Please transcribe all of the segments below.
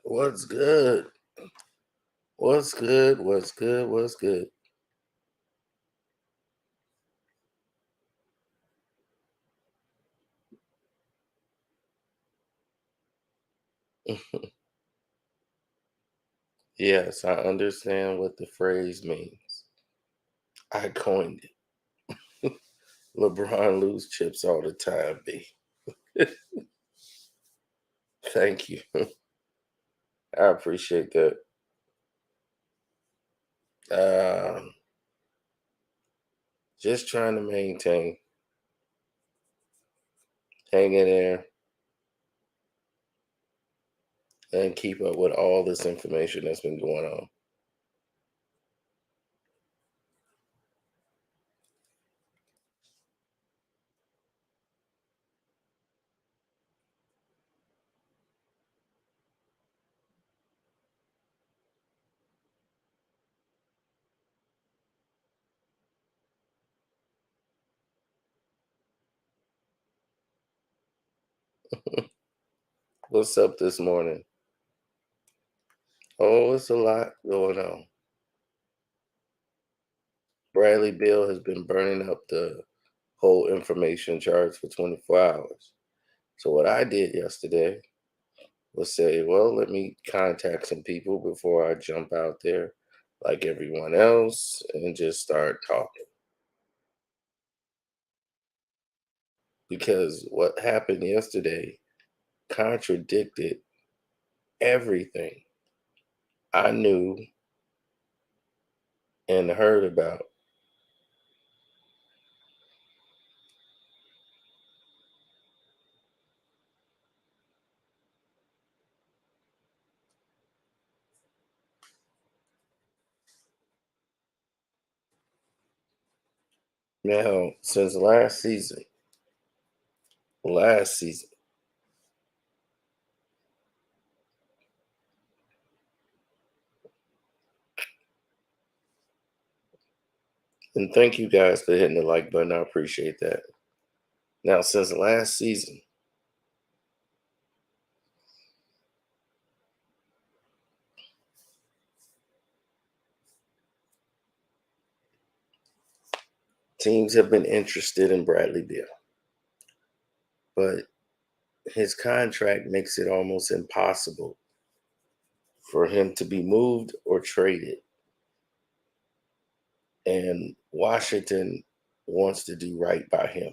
What's good? What's good? What's good? What's good? Yes, I understand what the phrase means. I coined it. LeBron lose chips all the time, B. Thank you. I appreciate that. Um, just trying to maintain, hang in there, and keep up with all this information that's been going on. What's up this morning? Oh, it's a lot going on. Bradley Beal has been burning up the whole information charts for 24 hours. So what I did yesterday was say, well, let me contact some people before I jump out there like everyone else and just start talking. Because what happened yesterday contradicted everything I knew and heard about. Now, since last season, and thank you guys for hitting the like button. I appreciate that. Now, since last season, teams have been interested in Bradley Beal, but his contract makes it almost impossible for him to be moved or traded. And Washington wants to do right by him.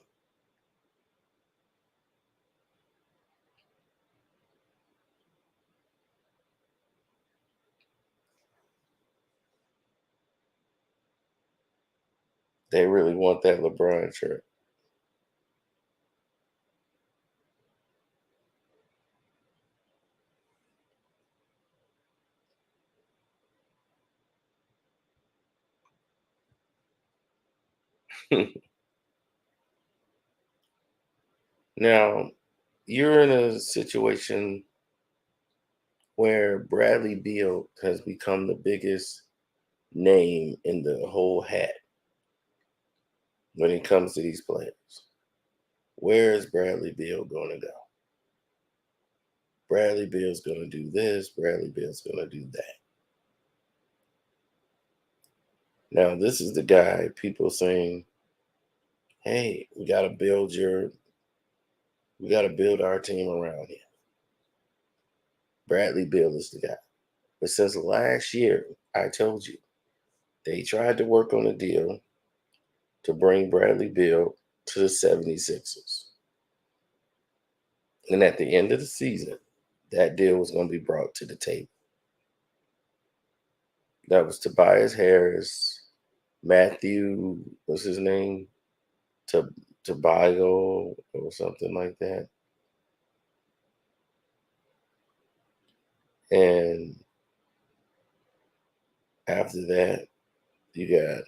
They really want that LeBron shirt. Now, you're in a situation where Bradley Beal has become the biggest name in the whole hat when it comes to these players. Where is Bradley Beal going to go? Bradley Beal's going to do this. Bradley Beal's going to do that. Now, this is the guy people saying, "Hey, we got to build our team around him." Bradley Beal is the guy. But since last year, I told you they tried to work on a deal to bring Bradley Beal to the 76ers. And at the end of the season, that deal was going to be brought to the table. That was Tobias Harris, Matthew, what's his name? Tobago or something like that. And after that, you got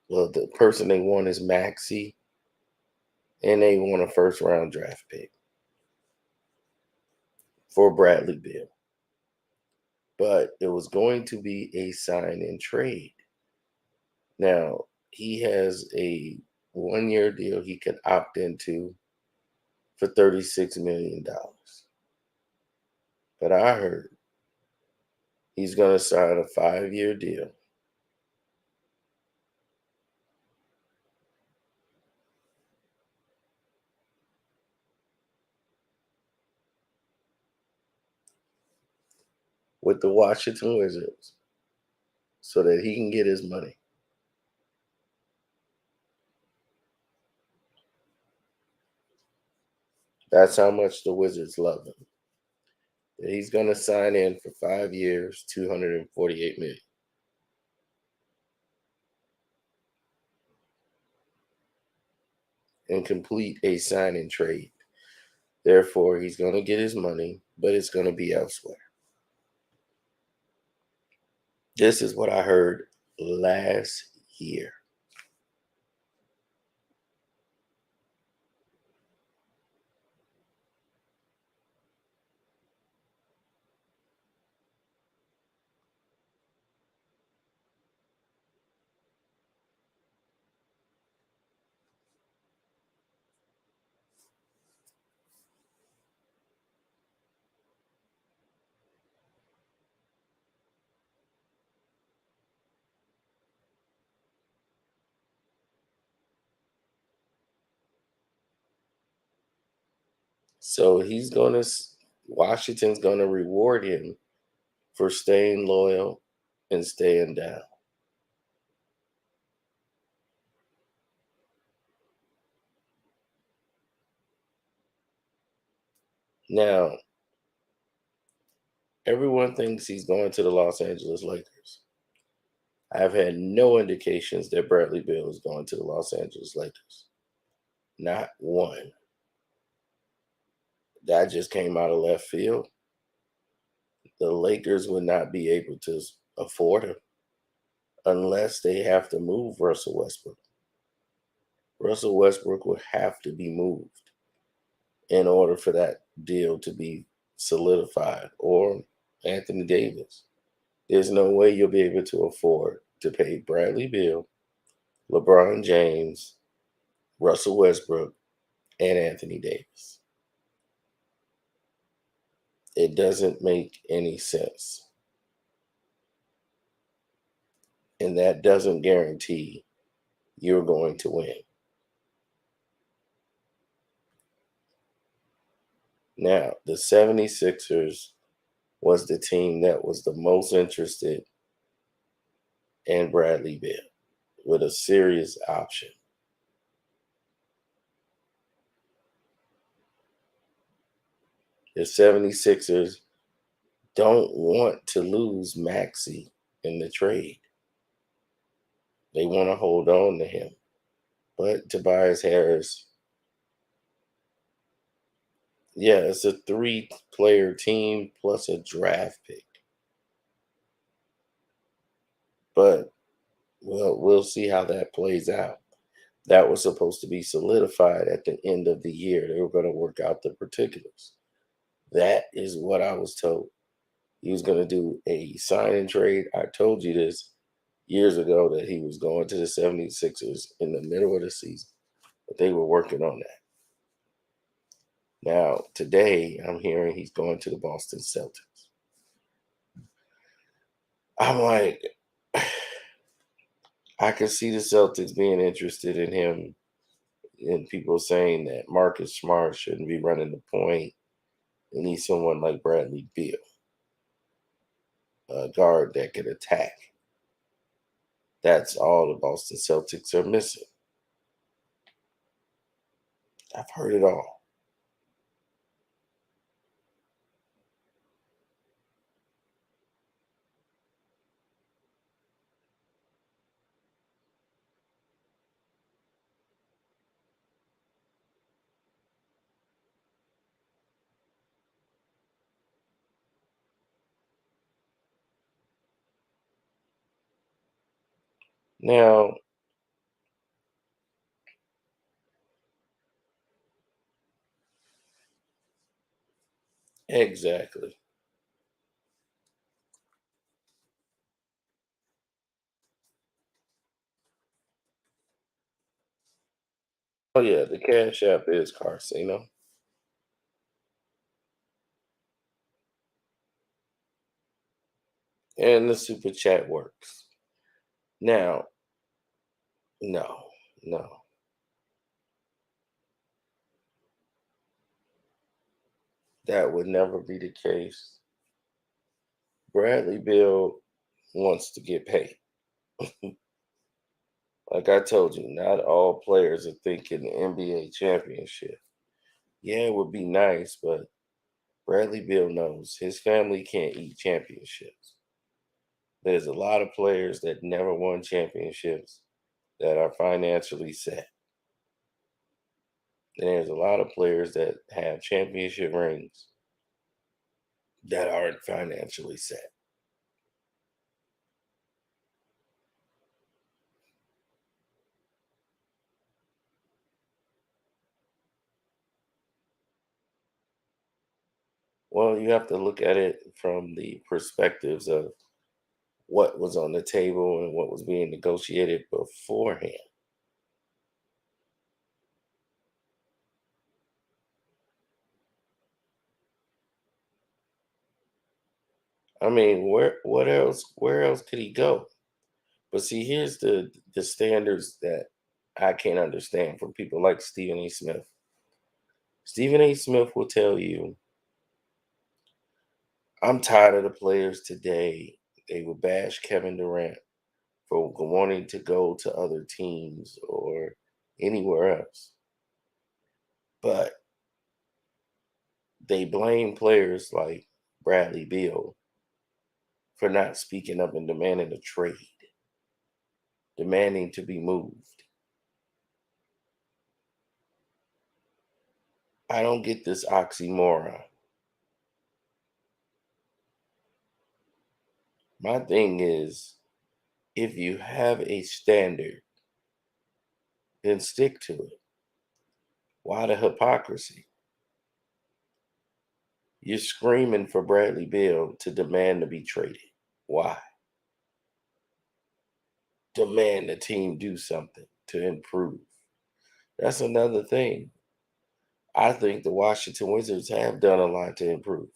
well, the person they want is Maxi, and they want a first round draft pick for Bradley Bill. But it was going to be a sign and trade. Now, he has a 1 year deal he could opt into for $36 million. But I heard he's going to sign a 5-year deal with the Washington Wizards so that he can get his money. That's how much the Wizards love him. He's going to sign in for 5 years, 248 million, and complete a sign and trade. Therefore, he's going to get his money, but it's going to be elsewhere. This is what I heard last year. So Washington's going to reward him for staying loyal and staying down. Now, everyone thinks he's going to the Los Angeles Lakers. I've had no indications that Bradley Beal is going to the Los Angeles Lakers. Not one. That just came out of left field. The Lakers would not be able to afford him unless they have to move Russell Westbrook. Russell Westbrook would have to be moved in order for that deal to be solidified, or Anthony Davis. There's no way you'll be able to afford to pay Bradley Beal, LeBron James, Russell Westbrook, and Anthony Davis. It doesn't make any sense. And that doesn't guarantee you're going to win. Now, the 76ers was the team that was the most interested in Bradley Beal with a serious option. The 76ers don't want to lose Maxey in the trade. They want to hold on to him. But Tobias Harris, yeah, it's a 3-player team plus a draft pick. But we'll see how that plays out. That was supposed to be solidified at the end of the year. They were going to work out the particulars. That is what I was told. He was going to do a sign and trade. I told you this years ago that he was going to the 76ers in the middle of the season, but they were working on that. Now, today, I'm hearing he's going to the Boston Celtics. I'm like, I can see the Celtics being interested in him, and people saying that Marcus Smart shouldn't be running the point. They need someone like Bradley Beal, a guard that can attack. That's all the Boston Celtics are missing. I've heard it all. Now, exactly. Oh yeah, the Cash App is Carcino. And the super chat works. Now, no, no, that would never be the case. Bradley Beal wants to get paid. Like I told you, not all players are thinking NBA championship. Yeah, it would be nice, but Bradley Beal knows his family can't eat championships. There's a lot of players that never won championships that are financially set. And there's a lot of players that have championship rings that aren't financially set. Well, you have to look at it from the perspectives of what was on the table and what was being negotiated beforehand. I mean, where else could he go? But see, here's the standards that I can't understand from people like Stephen A. Smith. Stephen A. Smith will tell you, I'm tired of the players today. They will bash Kevin Durant for wanting to go to other teams or anywhere else. But they blame players like Bradley Beal for not speaking up and demanding a trade, demanding to be moved. I don't get this oxymoron. My thing is, if you have a standard, then stick to it. Why the hypocrisy? You're screaming for Bradley Beal to demand to be traded. Why? Demand the team do something to improve. That's another thing. I think the Washington Wizards have done a lot to improve.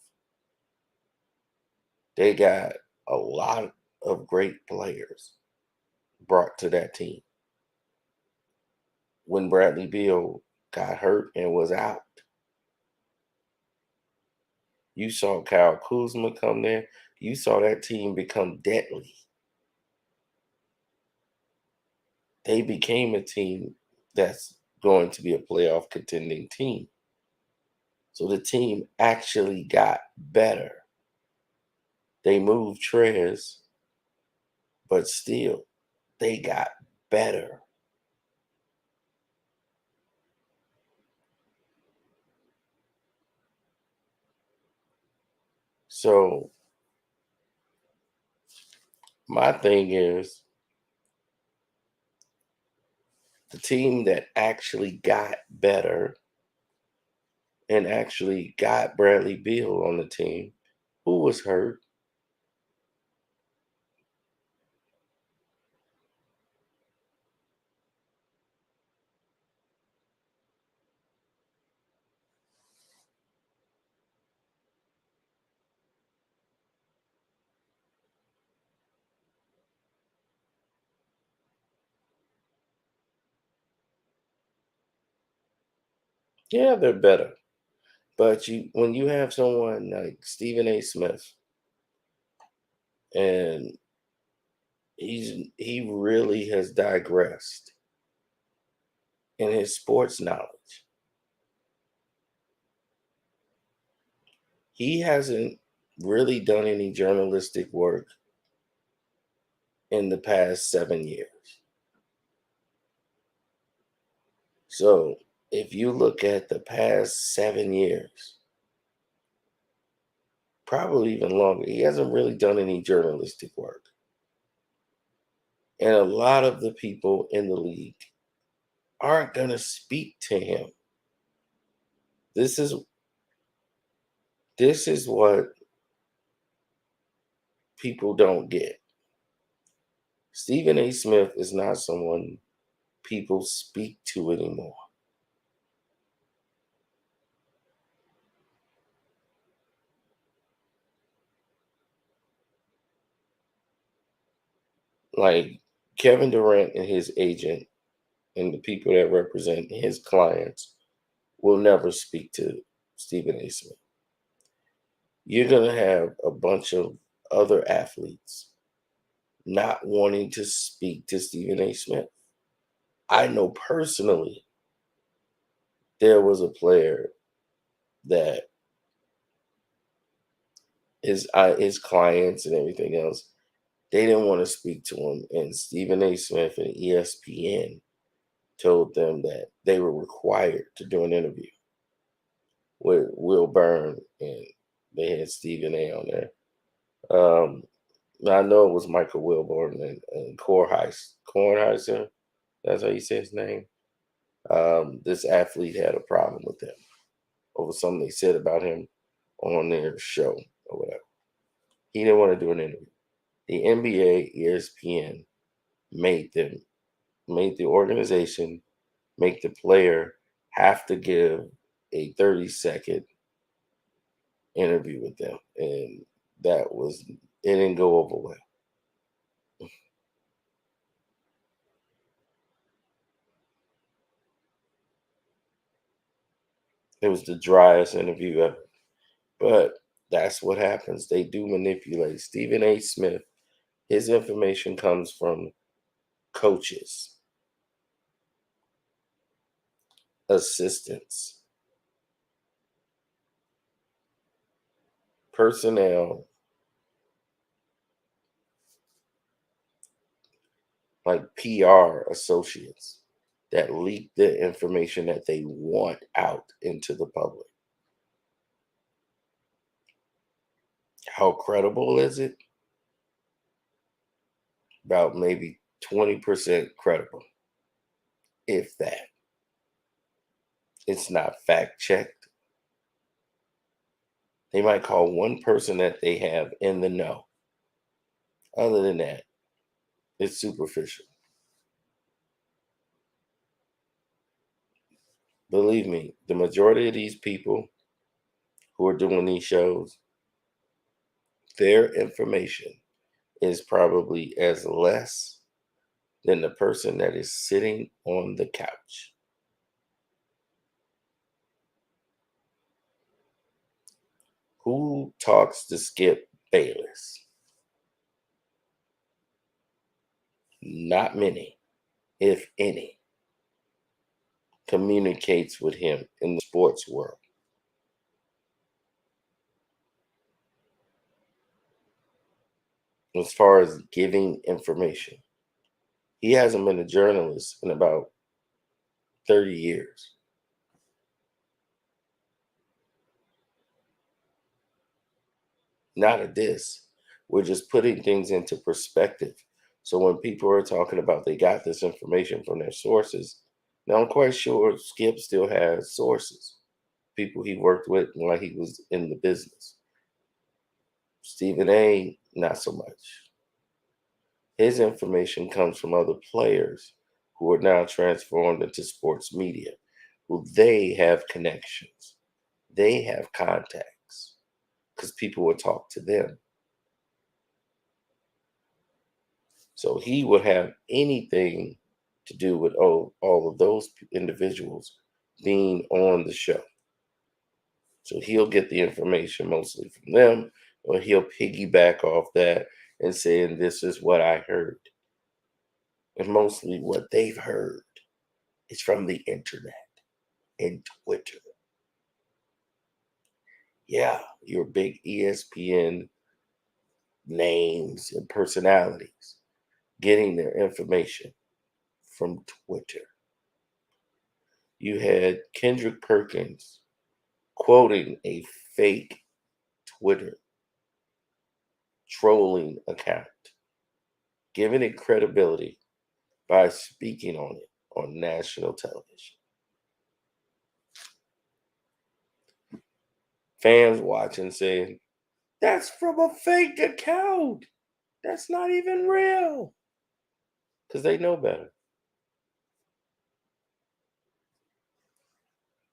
They got a lot of great players brought to that team. When Bradley Beal got hurt and was out, you saw Kyle Kuzma come there. You saw that team become deadly. They became a team that's going to be a playoff contending team. So the team actually got better. They moved Trez, but still, they got better. So my thing is the team that actually got better and actually got Bradley Beal on the team, who was hurt. Yeah, they're better. But when you have someone like Stephen A. Smith, and he really has digressed in his sports knowledge. He hasn't really done any journalistic work in the past 7 years. So if you look at the past 7 years, probably even longer, he hasn't really done any journalistic work. And a lot of the people in the league aren't going to speak to him. This is this is what people don't get. Stephen A. Smith is not someone people speak to anymore. Like Kevin Durant and his agent and the people that represent his clients will never speak to Stephen A. Smith. You're going to have a bunch of other athletes not wanting to speak to Stephen A. Smith. I know personally there was a player that his clients and everything else, they didn't want to speak to him. And Stephen A. Smith and ESPN told them that they were required to do an interview with Will Byrne, and they had Stephen A. on there. I know it was Michael Wilborn and Kornheiser. That's how you say his name. This athlete had a problem with him over something they said about him on their show or whatever. He didn't want to do an interview. The NBA, ESPN made the organization make the player have to give a 30-second interview with them, and it didn't go over well. It was the driest interview ever. But that's what happens. They do manipulate. Stephen A. Smith, his information comes from coaches, assistants, personnel, like PR associates that leak the information that they want out into the public. How credible is it? About maybe 20% credible, if that. It's not fact checked. They might call one person that they have in the know. Other than that, it's superficial. Believe me, the majority of these people who are doing these shows, their information is probably as less than the person that is sitting on the couch. Who talks to Skip Bayless? Not many, if any, communicates with him in the sports world. As far as giving information, he hasn't been a journalist in about 30 years. Not a diss. We're just putting things into perspective. So when people are talking about they got this information from their sources, now I'm quite sure Skip still has sources, people he worked with while he was in the business. Stephen A, not so much. His information comes from other players who are now transformed into sports media, who they have connections, they have contacts, because people will talk to them. So he would have anything to do with all of those individuals being on the show. So he'll get the information mostly from them, or he'll piggyback off that and saying, "This is what I heard." And mostly what they've heard is from the internet and Twitter. Yeah, your big ESPN names and personalities getting their information from Twitter. You had Kendrick Perkins quoting a fake Twitter trolling account, giving it credibility by speaking on it on national television. Fans watching saying, "That's from a fake account. That's not even real." Because they know better.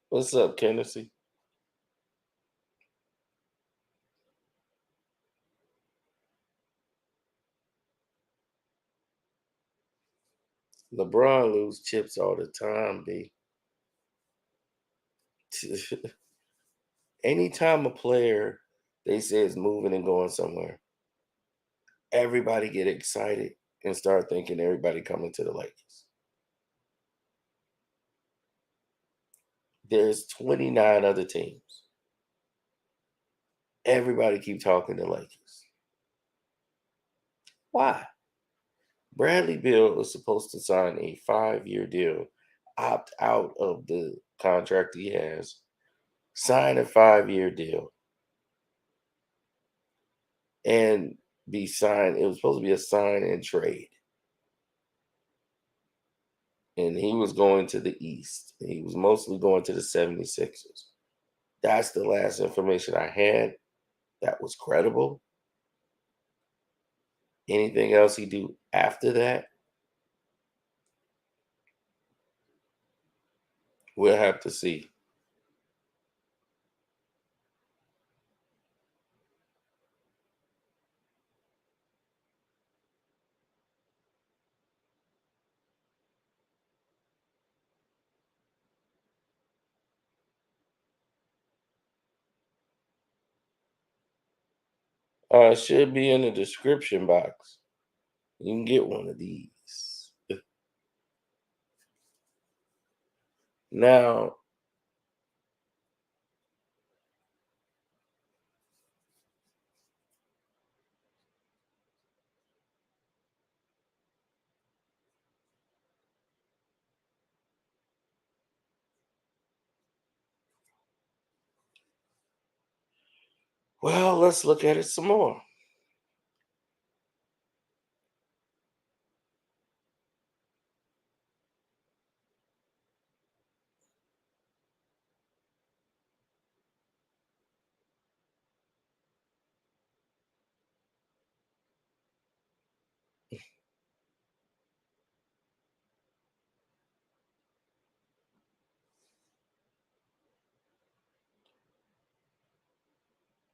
What's up, Tennessee? LeBron lose chips all the time, B. Anytime a player they say is moving and going somewhere, everybody get excited and start thinking everybody coming to the Lakers. There's 29 other teams. Everybody keep talking to Lakers. Why? Bradley Beal is supposed to sign a 5-year deal, opt out of the contract he has, sign a 5-year deal, and be signed. It was supposed to be a sign and trade. And he was going to the East. He was mostly going to the 76ers. That's the last information I had that was credible. Anything else he do after that, we'll have to see. Should be in the description box. You can get one of these. Now, well, let's look at it some more.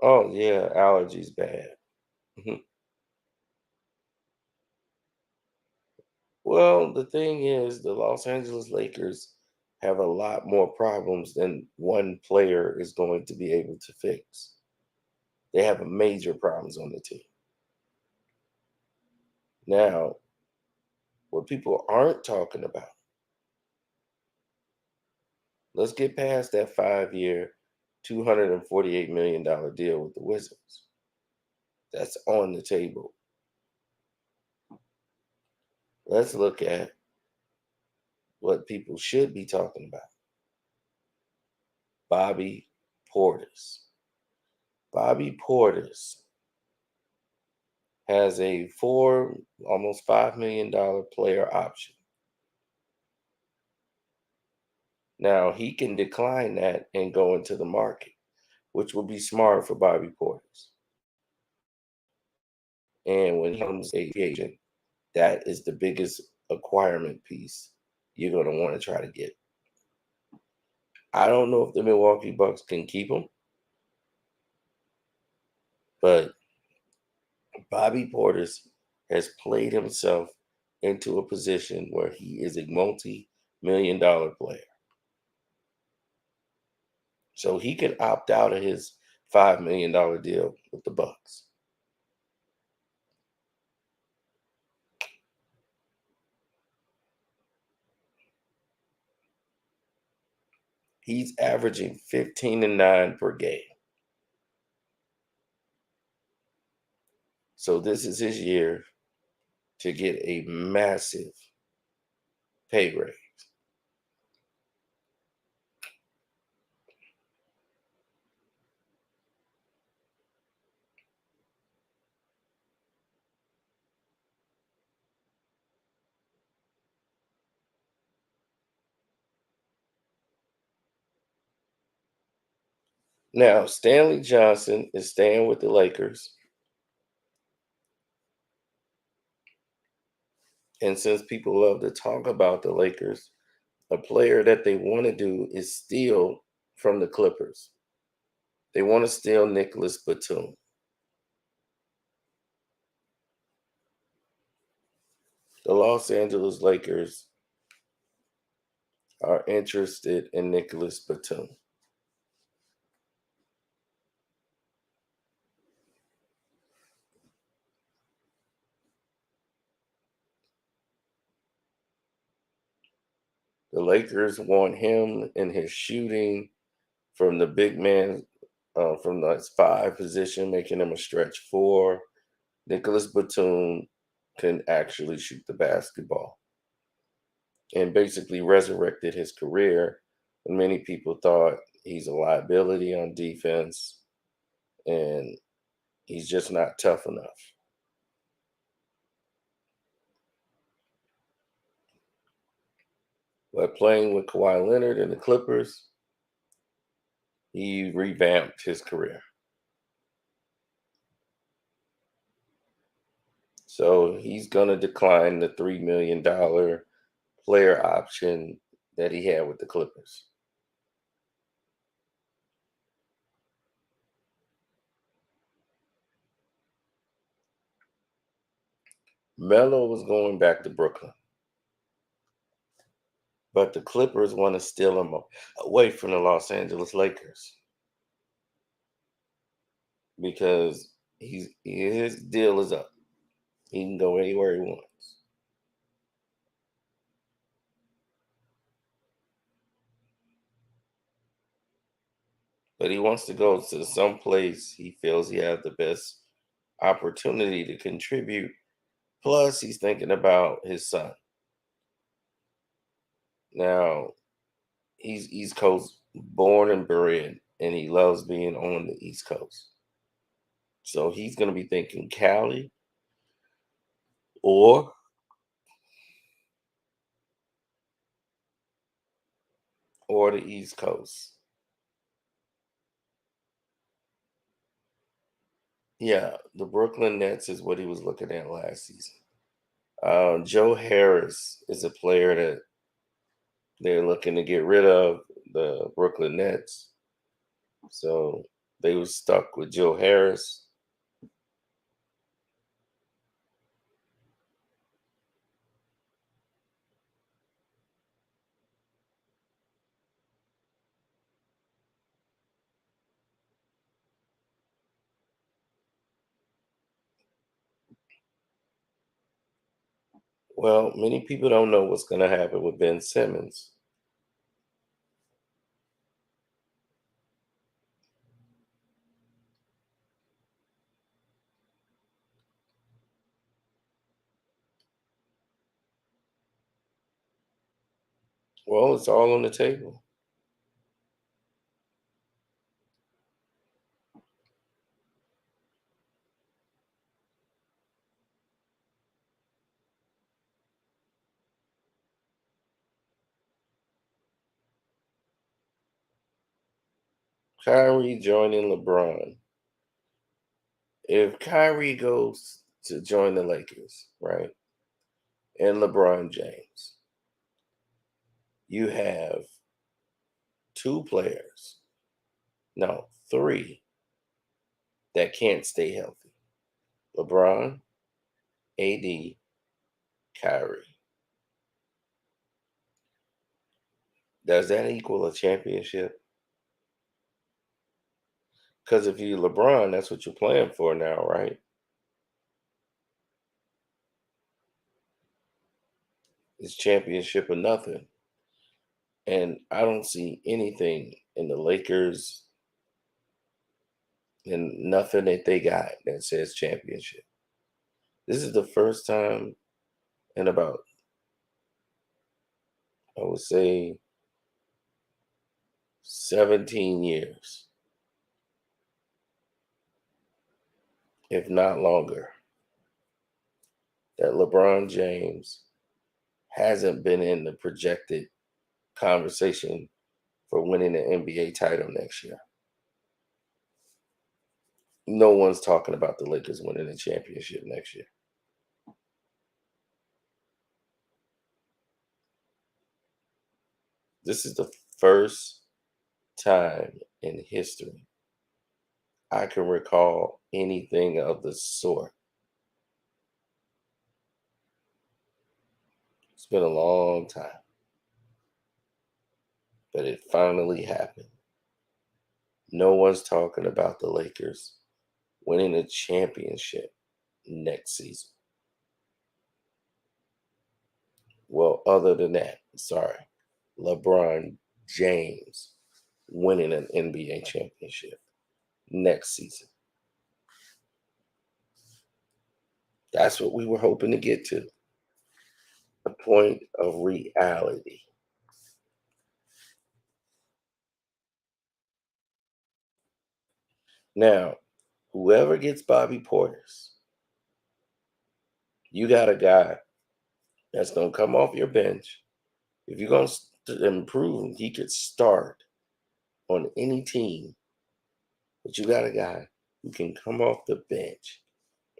Oh yeah, allergies bad. Mhm. Well, the thing is, the Los Angeles Lakers have a lot more problems than one player is going to be able to fix. They have major problems on the team. Now, what people aren't talking about, let's get past that 5-year, $248 million deal with the Wizards. That's on the table. Let's look at what people should be talking about. Bobby Portis. Bobby Portis has a almost $5 million player option. Now he can decline that and go into the market, which will be smart for Bobby Portis. And when he becomes a free agent, that is the biggest acquirement piece you're going to want to try to get. I don't know if the Milwaukee Bucks can keep him, but Bobby Portis has played himself into a position where he is a multi-million-dollar player. So he could opt out of his $5 million deal with the Bucks. He's averaging 15 and 9 per game. So this is his year to get a massive pay raise. Now, Stanley Johnson is staying with the Lakers. And since people love to talk about the Lakers, a player that they want to do is steal from the Clippers. They want to steal Nicholas Batum. The Los Angeles Lakers are interested in Nicholas Batum. The Lakers want him and his shooting from the big man, from the 5 position, making him a stretch 4. Nicholas Batum can actually shoot the basketball and basically resurrected his career. And many people thought he's a liability on defense and he's just not tough enough. But playing with Kawhi Leonard and the Clippers, he revamped his career. So he's going to decline the $3 million player option that he had with the Clippers. Melo was going back to Brooklyn, but the Clippers want to steal him away from the Los Angeles Lakers because his deal is up. He can go anywhere he wants. But he wants to go to some place he feels he has the best opportunity to contribute. Plus, he's thinking about his son. Now, he's East Coast born and bred, and he loves being on the East Coast. So he's going to be thinking Cali or the East Coast. Yeah, the Brooklyn Nets is what he was looking at last season. Joe Harris is a player that they're looking to get rid of, the Brooklyn Nets. So they were stuck with Joe Harris. Well, many people don't know what's going to happen with Ben Simmons. Well, it's all on the table. Kyrie joining LeBron. If Kyrie goes to join the Lakers, right, and LeBron James, you have 2 players, no, 3 that can't stay healthy. LeBron, AD, Kyrie. Does that equal a championship? Because if you LeBron, that's what you're playing for now, right? It's championship or nothing. And I don't see anything in the Lakers and nothing that they got that says championship. This is the first time in about, I would say, 17 years, if not longer, that LeBron James hasn't been in the projected conversation for winning the NBA title next year. No one's talking about the Lakers winning the championship next year. This is the first time in history I can recall anything of the sort. It's been a long time. but it finally happened. No one's talking about the Lakers winning a championship next season. Well, other than that, sorry, LeBron James winning an NBA championship next season. That's what we were hoping to get to. The point of reality. Now, whoever gets Bobby Portis, you got a guy that's going to come off your bench. If you're going to improve, he could start on any team. But you got a guy who can come off the bench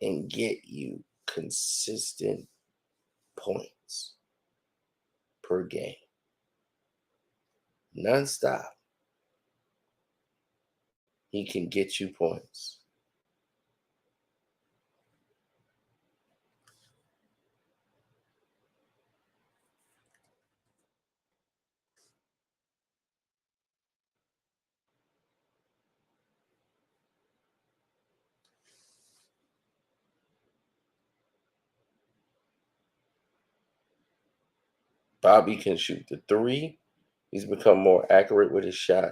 and get you consistent points per game, nonstop. He can get you points. Bobby can shoot the three. He's become more accurate with his shot.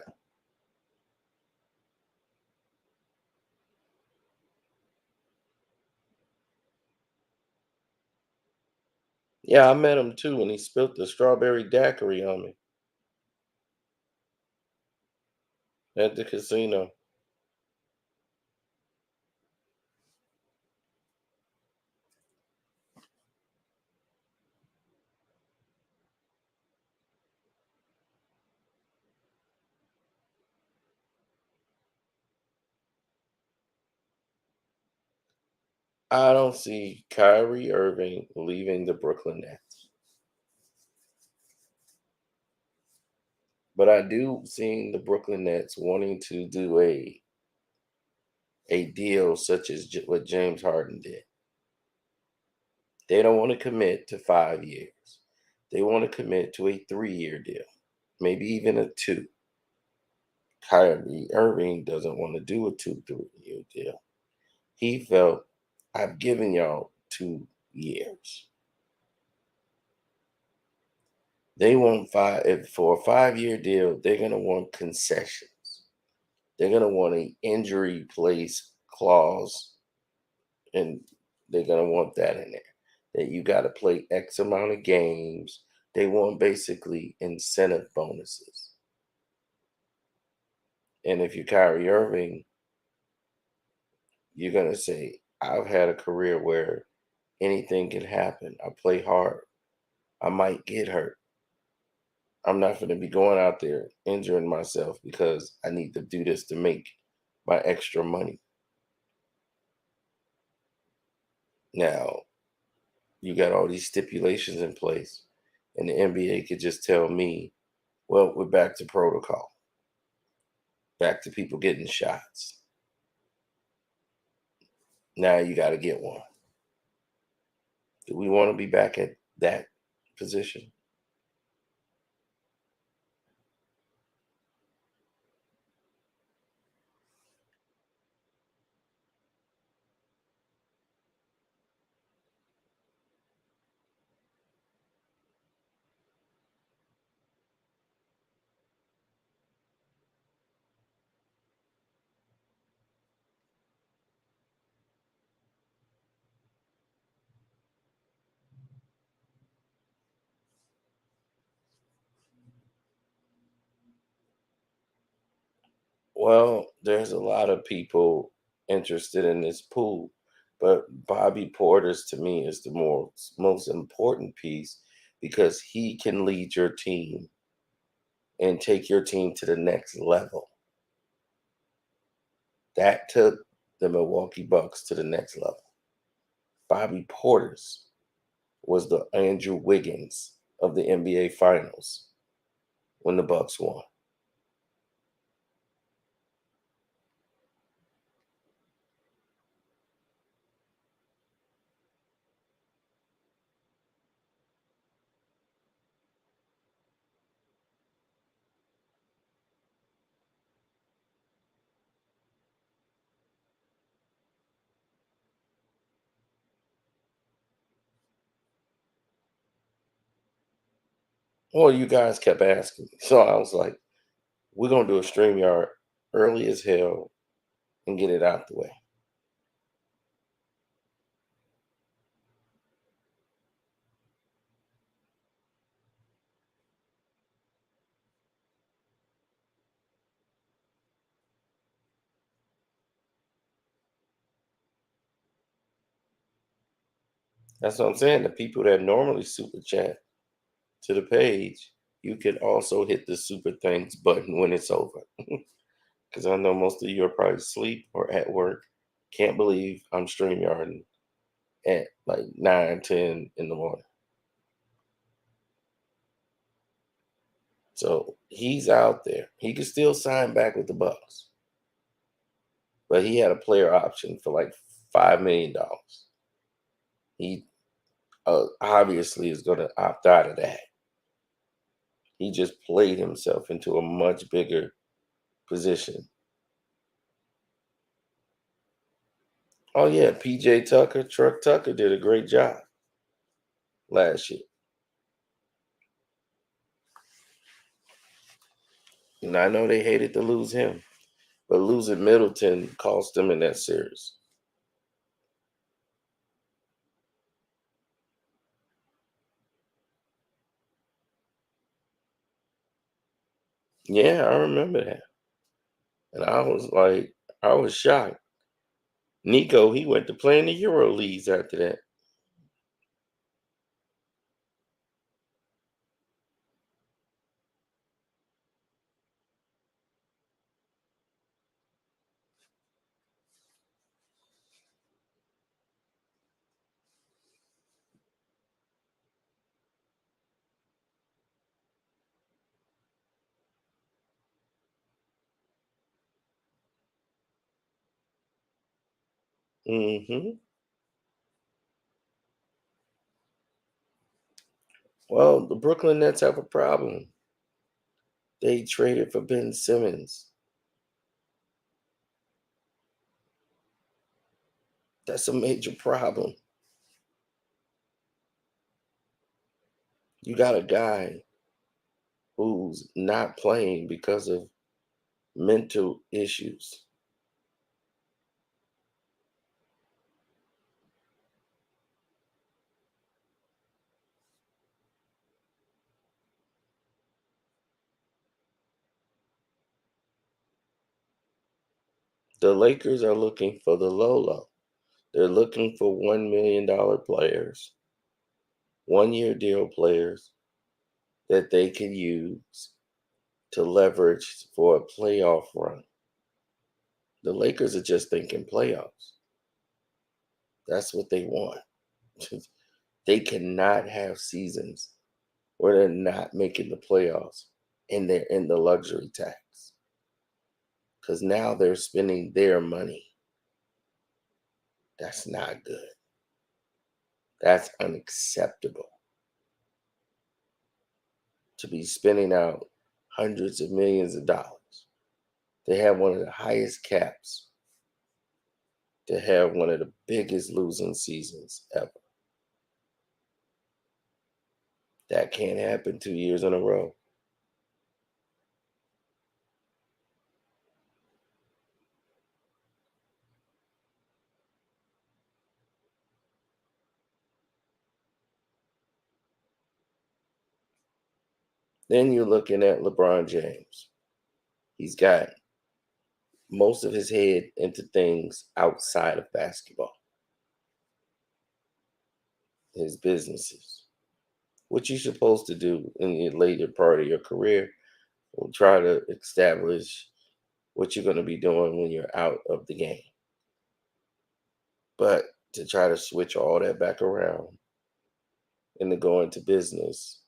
Yeah, I met him too when he spilled the strawberry daiquiri on me at the casino. I don't see Kyrie Irving leaving the Brooklyn Nets, but I do see the Brooklyn Nets wanting to do a deal such as what James Harden did. They don't want to commit to 5 years. They want to commit to a 3 year deal, maybe even a two. Kyrie Irving doesn't want to do a 2 3 year deal. He felt, I've given y'all 2 years. They want five. If for a 5 year deal, they're gonna want concessions. They're gonna want an injury place clause, and they're gonna want that in there. That you got to play X amount of games. They want basically incentive bonuses. And if you're Kyrie Irving, you're gonna say, I've had a career where anything can happen. I play hard. I might get hurt. I'm not going to be going out there injuring myself because I need to do this to make my extra money. Now, you got all these stipulations in place, and the NBA could just tell me, well, we're back to protocol, back to people getting shots. Now you got to get one. Do we want to be back at that position? Well, there's a lot of people interested in this pool, but Bobby Porter's to me is the most important piece because he can lead your team and take your team to the next level. That took the Milwaukee Bucks to the next level. Bobby Porter's was the Andrew Wiggins of the NBA Finals when the Bucks won. Well, you guys kept asking me. So I was like, we're gonna do a stream yard early as hell and get it out the way. That's what I'm saying. The people that normally super chat to the page, you could also hit the super thanks button when it's over. Because I know most of you are probably asleep or at work. Can't believe I'm StreamYarding at like 9, 10 in the morning. So he's out there. He could still sign back with the Bucks, but he had a player option for like $5 million. He obviously is going to opt out of that. He just played himself into a much bigger position. Oh yeah, PJ Tucker, Truck Tucker did a great job last year. And I know they hated to lose him, but losing Middleton cost them in that series. Yeah, I remember that. And I was like, I was shocked. Nico, he went to play in the Euro leagues after that. Well, the Brooklyn Nets have a problem. They traded for Ben Simmons. That's a major problem. You got a guy who's not playing because of mental issues. The Lakers are looking for the Lolo. They're looking for $1 million players, 1 year deal players that they can use to leverage for a playoff run. The Lakers are just thinking playoffs. That's what they want. They cannot have seasons where they're not making the playoffs and they're in the luxury tax because now they're spending their money. That's not good. That's unacceptable to be spending out hundreds of millions of dollars. They have one of the highest caps, to have one of the biggest losing seasons ever. That can't happen 2 years in a row. Then you're looking at LeBron James. He's got most of his head into things outside of basketball, his businesses. What you're supposed to do in the later part of your career will try to establish what you're going to be doing when you're out of the game. But to try to switch all that back around and to go into business,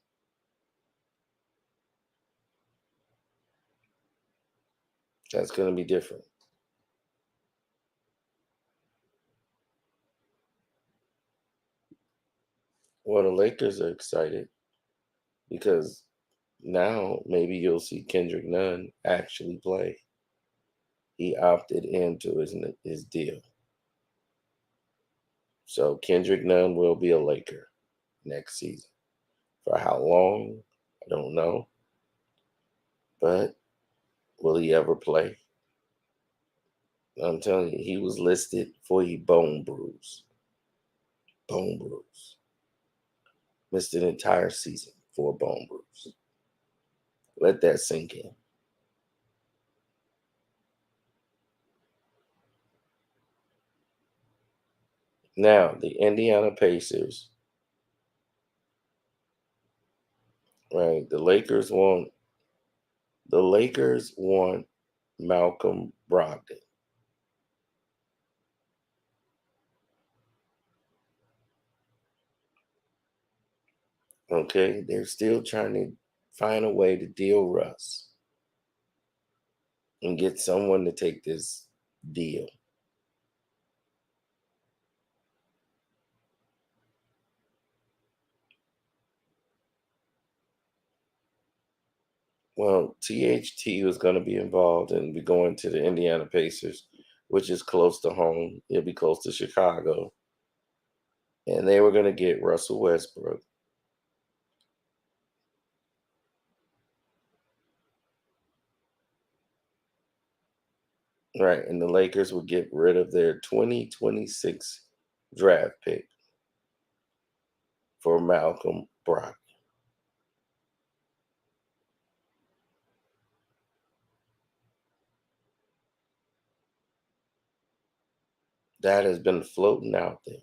that's going to be different. Well, the Lakers are excited because now maybe you'll see Kendrick Nunn actually play. He opted into his deal. So Kendrick Nunn will be a Laker next season. For how long? I don't know. But will he ever play? I'm telling you, he was listed for a bone bruise. Bone bruise. Missed an entire season for a bone bruise. Let that sink in. Now, the Indiana Pacers, right? The Lakers want Malcolm Brogdon. Okay, they're still trying to find a way to deal Russ and get someone to take this deal. Well, THT was going to be involved and be going to the Indiana Pacers, which is close to home. It'll be close to Chicago. And they were going to get Russell Westbrook. Right. And the Lakers would get rid of their 2026 draft pick for Malcolm Brogdon. That has been floating out there.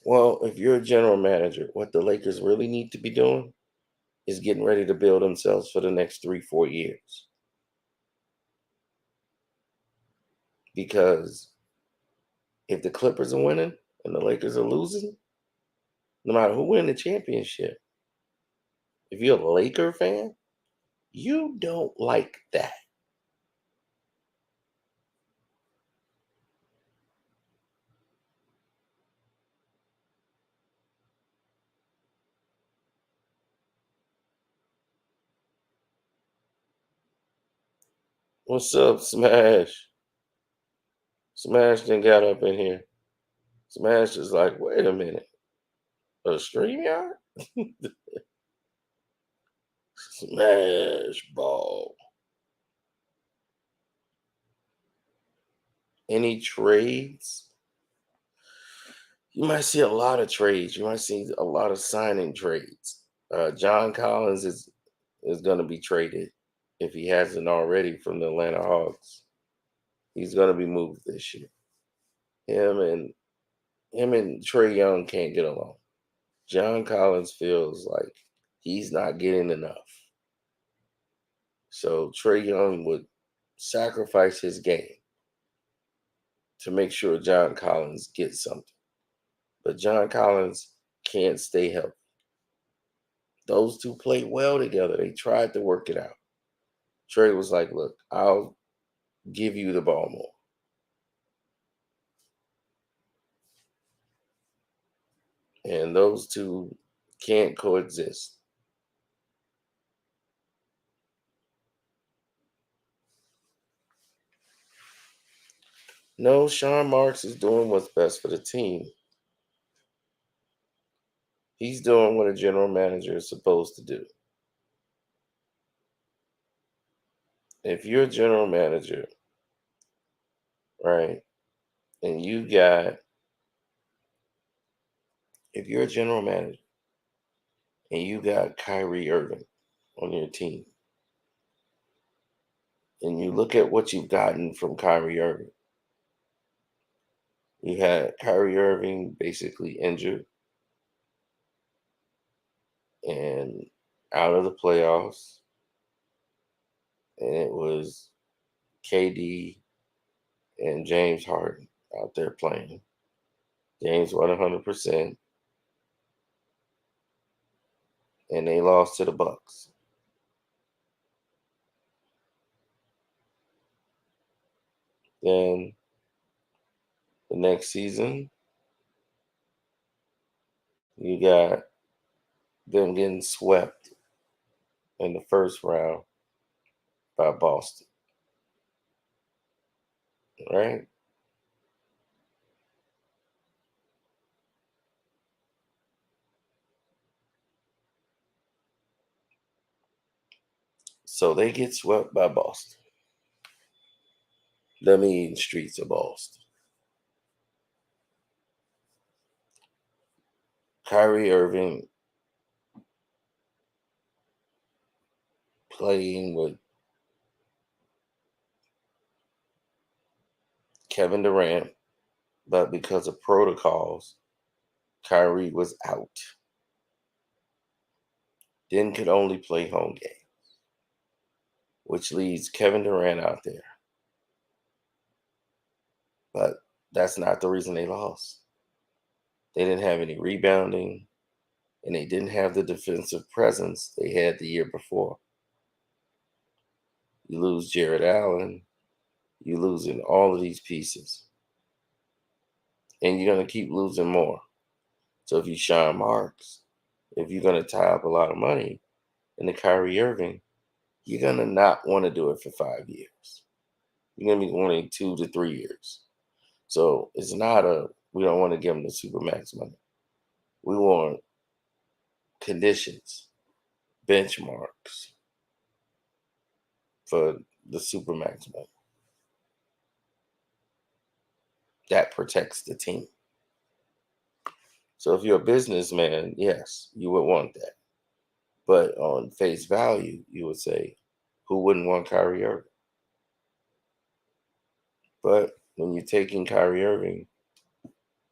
Well, if you're a general manager, what the Lakers really need to be doing is getting ready to build themselves for the next 3, 4 years. Because if the Clippers are winning and the Lakers are losing, no matter who win the championship, if you're a Laker fan, you don't like that. What's up, Smash? Smash then got up in here. Smash is like, wait a minute, a stream yard? Smash ball. Any trades? You might see a lot of trades. You might see a lot of signing trades. John Collins is going to be traded if he hasn't already from the Atlanta Hawks. He's going to be moved this year. Him and him and Trey Young can't get along. John Collins feels like he's not getting enough. So Trey Young would sacrifice his game to make sure John Collins gets something. But John Collins can't stay healthy. Those two played well together. They tried to work it out. Trey was like, look, I'll give you the ball more. And those two can't coexist. No, Sean Marks is doing what's best for the team. He's doing what a general manager is supposed to do. If you're a general manager, right, and if you're a general manager and you got Kyrie Irving on your team, and you look at what you've gotten from Kyrie Irving, you had Kyrie Irving basically injured and out of the playoffs, and it was KD and James Harden out there playing. James won 100%, and they lost to the Bucks. Then the next season, you got them getting swept in the first round by Boston, right? So they get swept by Boston. The mean streets of Boston. Kyrie Irving playing with Kevin Durant, but because of protocols, Kyrie was out. Then could only play home game, which leaves Kevin Durant out there. But that's not the reason they lost. They didn't have any rebounding, and they didn't have the defensive presence they had the year before. You lose Jared Allen, you losing all of these pieces, and you're going to keep losing more. So if you Sean Marks, if you're going to tie up a lot of money into Kyrie Irving, you're going to not want to do it for 5 years. You're going to be wanting 2 to 3 years. So it's not we don't want to give them the supermax money. We want conditions, benchmarks for the supermax money. That protects the team. So if you're a businessman, yes, you would want that. But on face value, you would say, who wouldn't want Kyrie Irving? But when you're taking Kyrie Irving,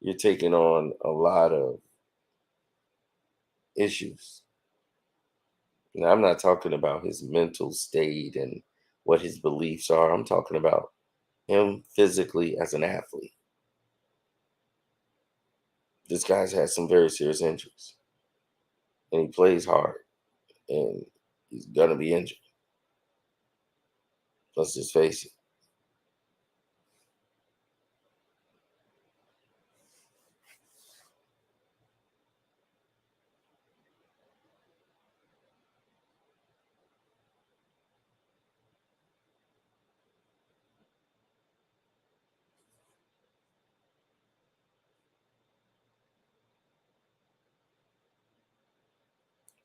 you're taking on a lot of issues. Now, I'm not talking about his mental state and what his beliefs are. I'm talking about him physically as an athlete. This guy's had some very serious injuries, and he plays hard, and he's gonna be injured. Let's just face it.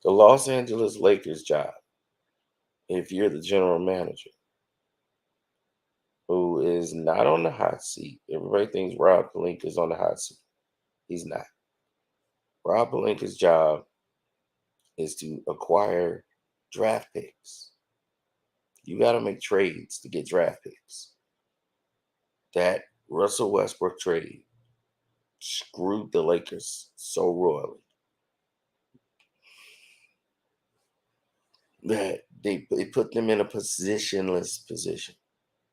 The Los Angeles Lakers job, if you're the general manager, who is not on the hot seat. Everybody thinks Rob Pelinka is on the hot seat. He's not. Rob Pelinka's job is to acquire draft picks. You got to make trades to get draft picks. That Russell Westbrook trade screwed the Lakers so royally that they put them in a positionless position.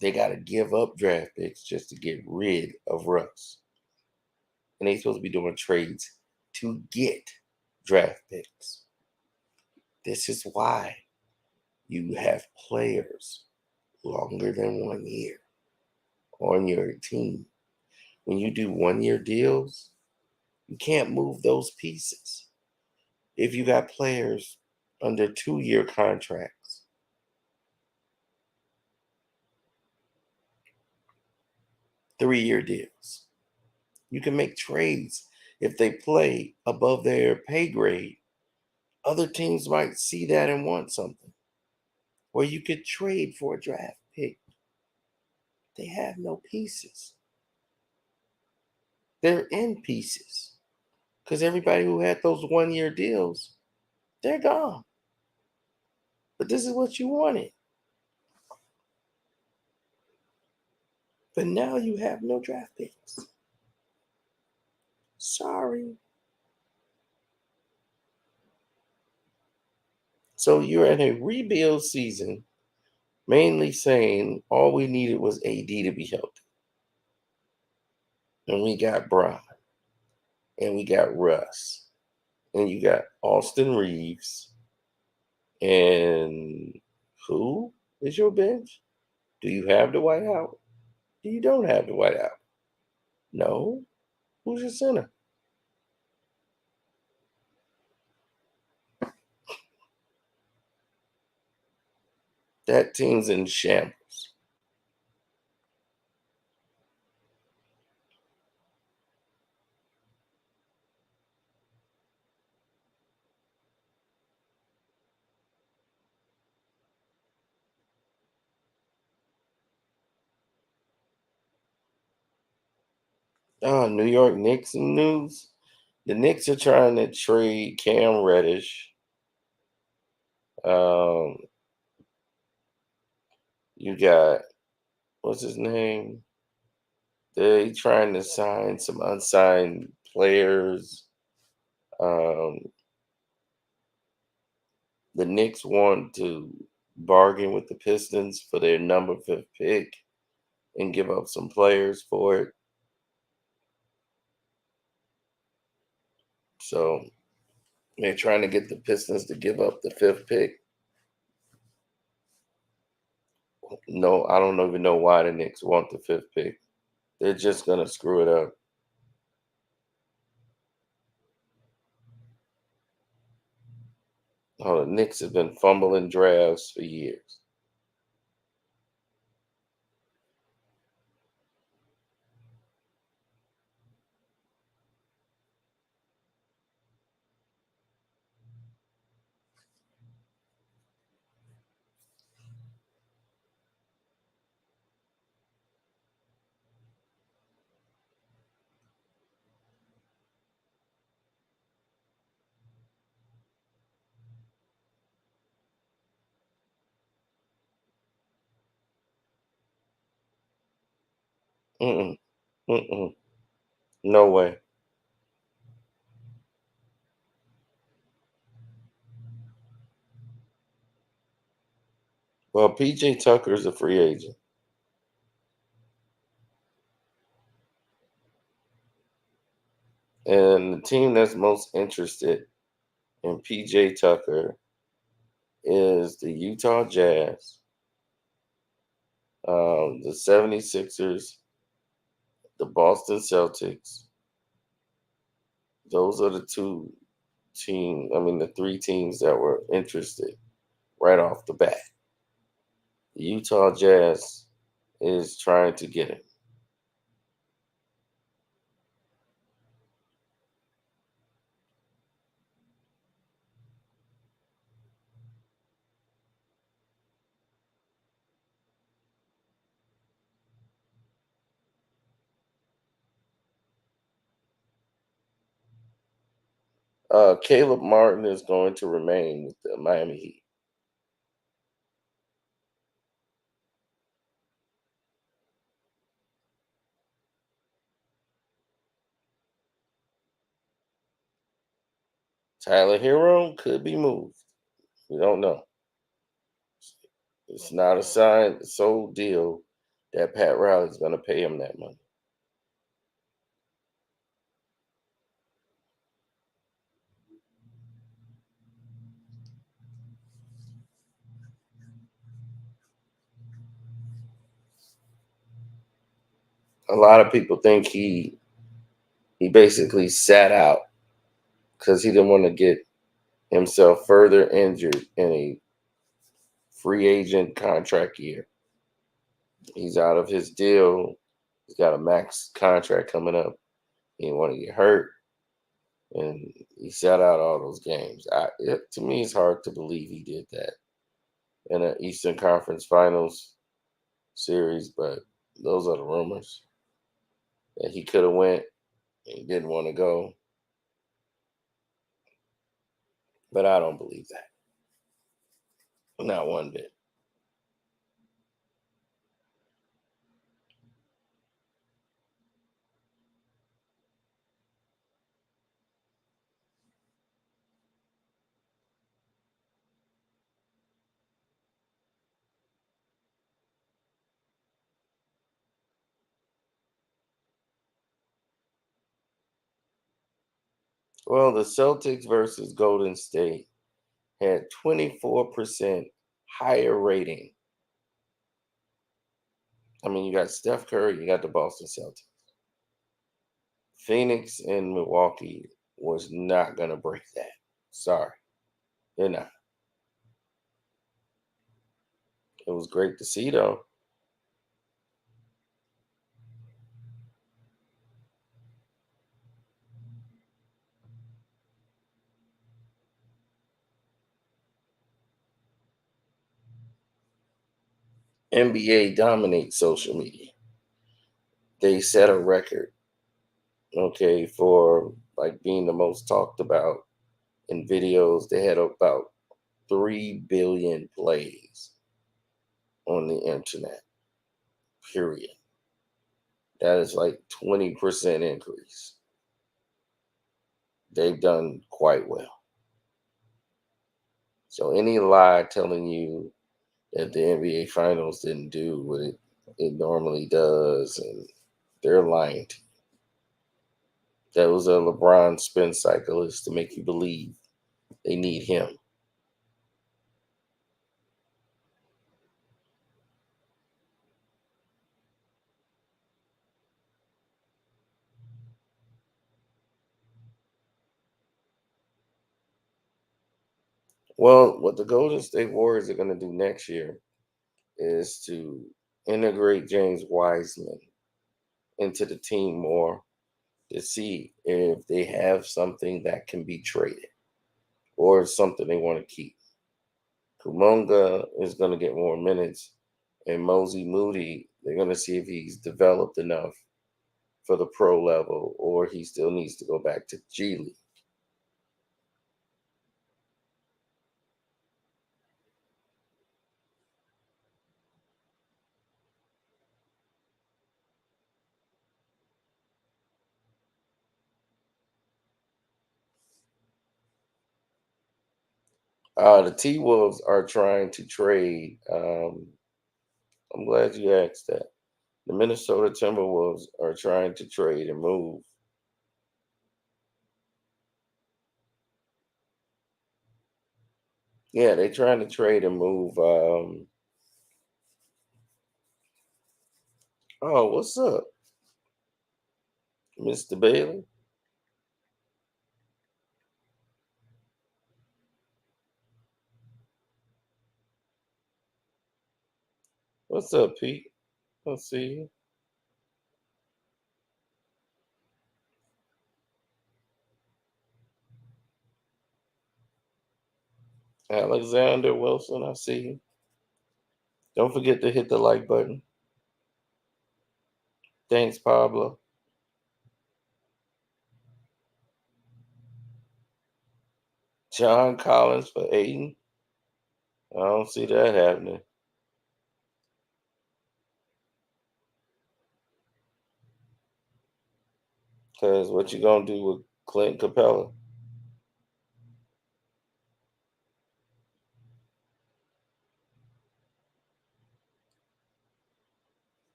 They got to give up draft picks just to get rid of Russ. And they supposed to be doing trades to get draft picks. This is why you have players longer than 1 year on your team. When you do 1 year deals, you can't move those pieces. If you got players under 2 year contracts, 3 year deals, you can make trades. If they play above their pay grade, other teams might see that and want something. Or you could trade for a draft pick. They have no pieces. They're in pieces. Because everybody who had those 1 year deals, they're gone. But this is what you wanted. But now you have no draft picks. Sorry. So you're in a rebuild season, mainly saying all we needed was AD to be healthy. And we got Bron. And we got Russ. And you got Austin Reeves. And who is your bench? Do you have Dwight Howard? You don't have the White House. No. Who's your center? That team's in shambles. New York Knicks news. The Knicks are trying to trade Cam Reddish. Um, you got what's his name? They trying to sign some unsigned players. Um, the Knicks want to bargain with the Pistons for their number fifth pick and give up some players for it. So they're trying to get the Pistons to give up the fifth pick. No, I don't even know why the Knicks want the fifth pick. They're just gonna screw it up. Oh, the Knicks have been fumbling drafts for years. Mm-mm, mm-mm, no way. Well, PJ Tucker's a free agent, and the team that's most interested in PJ Tucker is the Utah Jazz, the 76ers, the Boston Celtics. Those are the the three teams that were interested right off the bat. The Utah Jazz is trying to get him. Caleb Martin is going to remain with the Miami Heat. Tyler Hero could be moved. We don't know. It's not a signed sold deal that Pat Riley's going to pay him that money. A lot of people think he basically sat out because he didn't want to get himself further injured in a free agent contract year. He's out of his deal. He's got a max contract coming up. He didn't want to get hurt, and he sat out all those games. To me, it's hard to believe he did that in an Eastern Conference Finals series, but those are the rumors that he could have went. He didn't want to go, but I don't believe that. Not one bit. Well, the Celtics versus Golden State had 24% higher rating I mean, you got Steph Curry, you got the Boston Celtics. Phoenix and Milwaukee was not going to break that. Sorry, they're not. It was great to see, though. NBA dominates social media. They set a record, okay, for like being the most talked about in videos. They had about 3 billion plays on the internet, period. That is like 20% increase. They've done quite well. So any lie telling you that the NBA Finals didn't do what it normally does, and they're lying to you. That was a LeBron spin cycle is to make you believe they need him. Well, what the Golden State Warriors are going to do next year is to integrate James Wiseman into the team more to see if they have something that can be traded or something they want to keep. Kumonga is going to get more minutes, and Mosey Moody, they're going to see if he's developed enough for the pro level or he still needs to go back to G League. The T Wolves are trying to trade. I'm glad you asked that. The Minnesota Timberwolves are trying to trade and move. Yeah, they're trying to trade and move. Oh, what's up, Mr. Bailey? What's up, Pete? Let's see you. Alexander Wilson, I see you. Don't forget to hit the like button. Thanks, Pablo. John Collins for Aiden. I don't see that happening. Because what you gonna do with Clint Capella?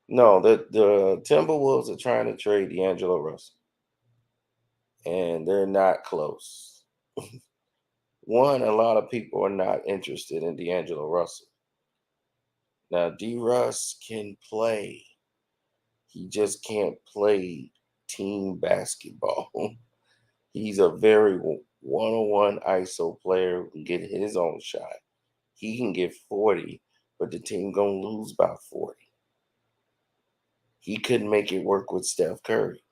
No, the Timberwolves are trying to trade D'Angelo Russell, and they're not close. One, a lot of people are not interested in D'Angelo Russell. Now, D. Russ can play. He just can't play team basketball. He's a very one-on-one ISO player who can get his own shot. He can get 40, but the team gonna lose by 40. He couldn't make it work with Steph Curry.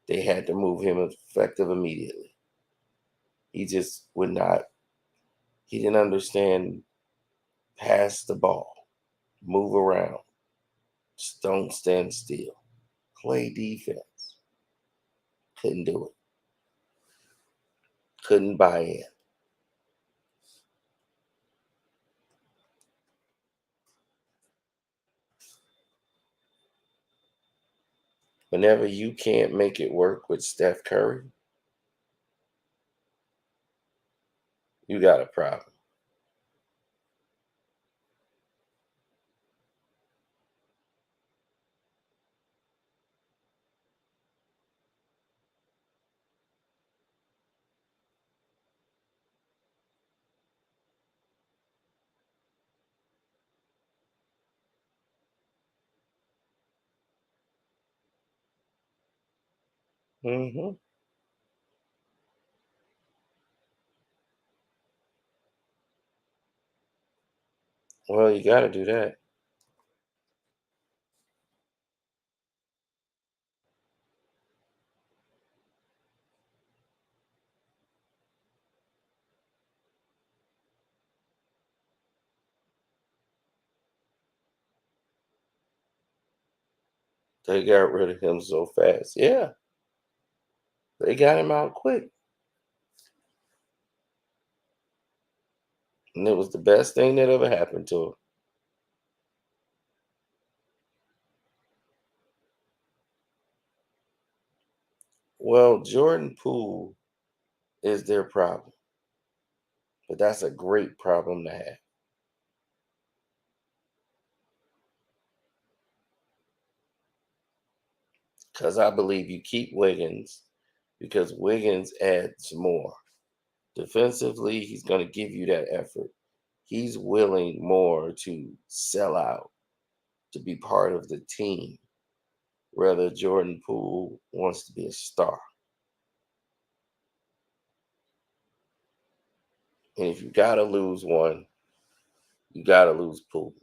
They had to move him effective immediately. He just would not. He didn't understand pass the ball, move around, just don't stand still, play defense. Couldn't do it. Couldn't buy in. Whenever you can't make it work with Steph Curry, you got a problem. Hmm. Well, you got to do that. They got rid of him so fast. Yeah, they got him out quick. And it was the best thing that ever happened to him. Well, Jordan Poole is their problem, but that's a great problem to have because I believe you keep Wiggins because Wiggins adds more. Defensively, he's going to give you that effort. He's willing more to sell out, to be part of the team, whether Jordan Poole wants to be a star. And if you got to lose one, you got to lose Poole.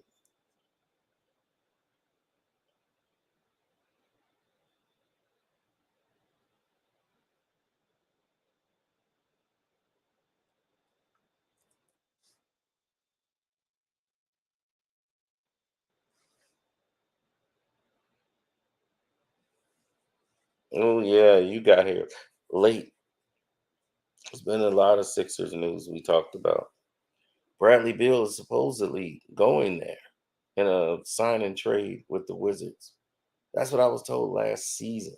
Oh, yeah, you got here late. There's been a lot of Sixers news we talked about. Bradley Beal is supposedly going there in a sign and trade with the Wizards. That's what I was told last season.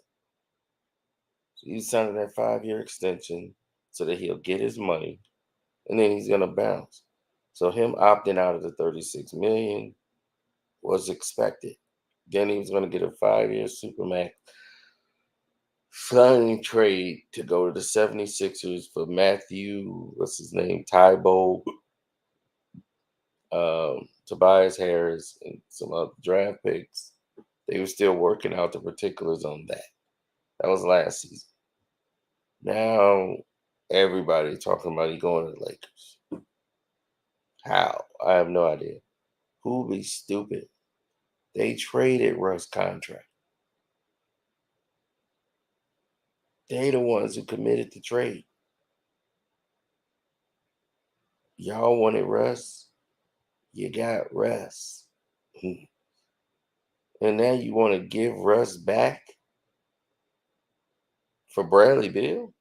So he's signing that 5-year extension so that he'll get his money and then he's gonna bounce. So him opting out of the 36 million was expected. Then he was gonna get a 5-year supermax signing trade to go to the 76ers for Matthew, what's his name, Tybo, Tobias Harris, and some other draft picks. They were still working out the particulars on that. That was last season. Now everybody talking about he going to the Lakers. How? I have no idea. Who be stupid? They traded Russ' contract. They the ones who committed the trade. Y'all wanted Russ. You got Russ. And now you want to give Russ back for Bradley Beal?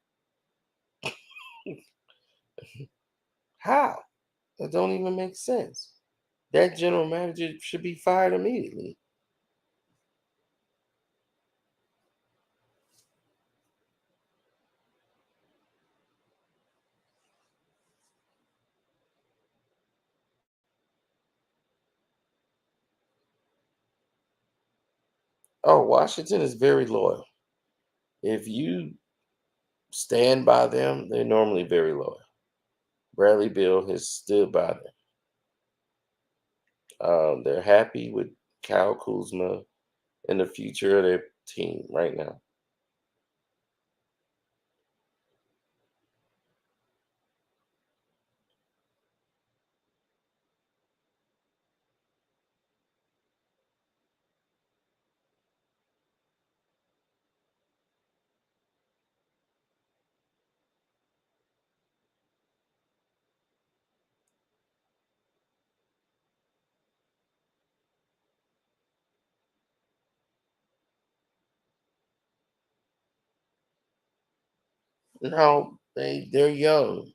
How? That don't even make sense. That general manager should be fired immediately. Oh, Washington is very loyal. If you stand by them, they're normally very loyal. Bradley Beal has stood by them. They're happy with Kyle Kuzma and the future of their team right now. No, they're young.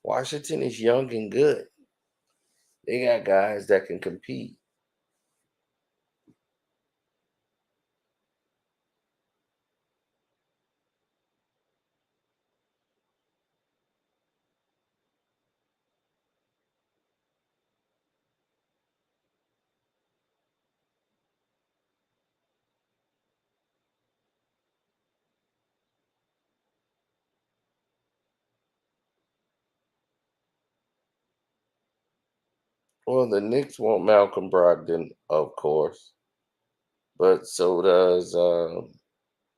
Washington is young and good. They got guys that can compete. Well, the Knicks want Malcolm Brogdon, of course, but so does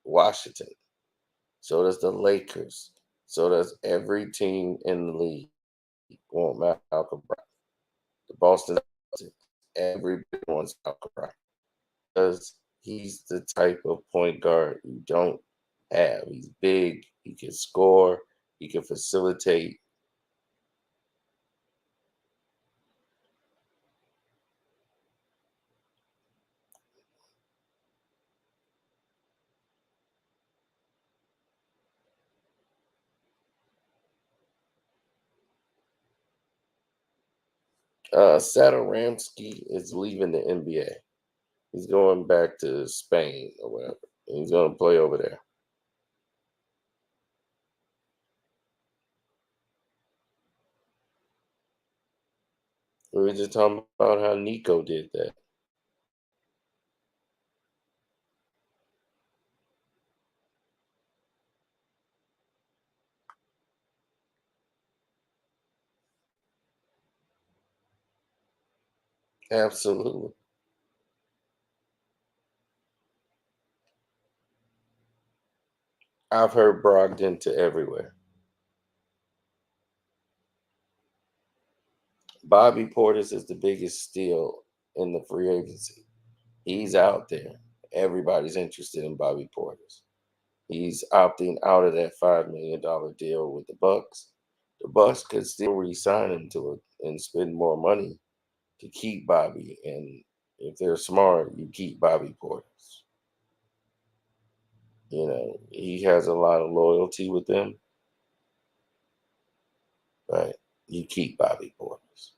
Washington. So does the Lakers. So does every team in the league want Malcolm Brogdon. The Boston Celtics, everybody wants Malcolm Brogdon because he's the type of point guard you don't have. He's big. He can score. He can facilitate. Satoransky is leaving the NBA. He's going back to Spain or whatever. He's going to play over there. We were just talking about how Nico did that. Absolutely. I've heard Brogdon to everywhere. Bobby Portis is the biggest steal in the free agency. He's out there. Everybody's interested in Bobby Portis. He's opting out of that $5 million deal with the Bucks. The Bucks could still re-sign him to it and spend more money to keep Bobby. And if they're smart, you keep Bobby Portis. He has a lot of loyalty with them, but you keep Bobby Portis.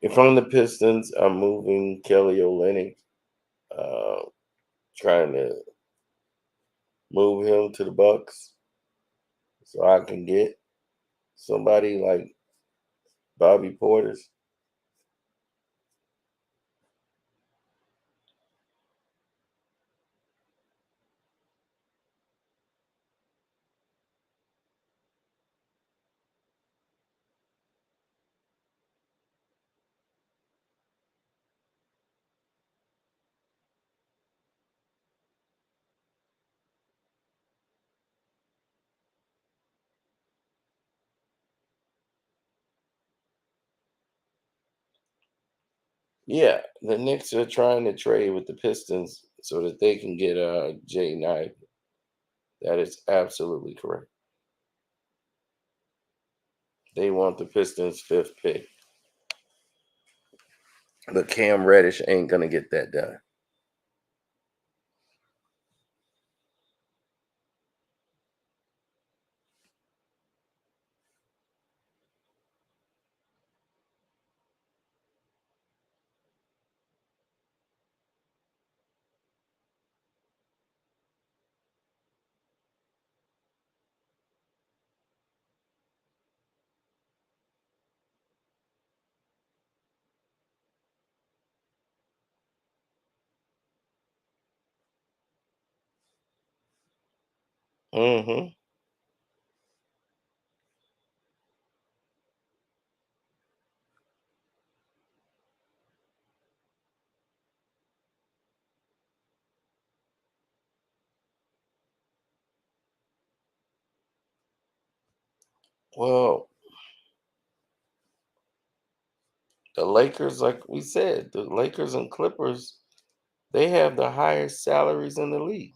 If I'm the Pistons, I'm moving Kelly Olynyk, uh, trying to move him to the Bucks so I can get somebody like Bobby Portis. Yeah, the Knicks are trying to trade with the Pistons so that they can get Jay Knight. That is absolutely correct. They want the Pistons' fifth pick. But Cam Reddish ain't gonna get that done. Hmm. Well, the Lakers, like we said, the Lakers and Clippers, they have the highest salaries in the league.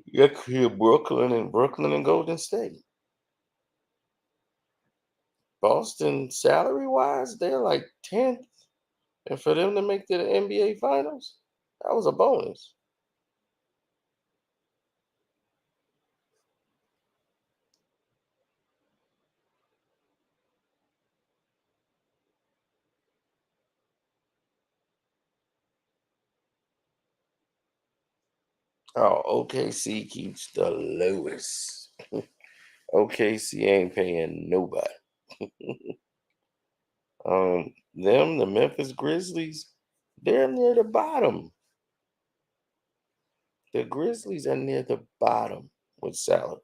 You got here Brooklyn and Golden State. Boston, salary wise, they're like 10th. And for them to make the NBA finals, that was a bonus. Oh, OKC keeps the lowest. OKC ain't paying nobody. The Memphis Grizzlies, they're near the bottom. The Grizzlies are near the bottom with salary.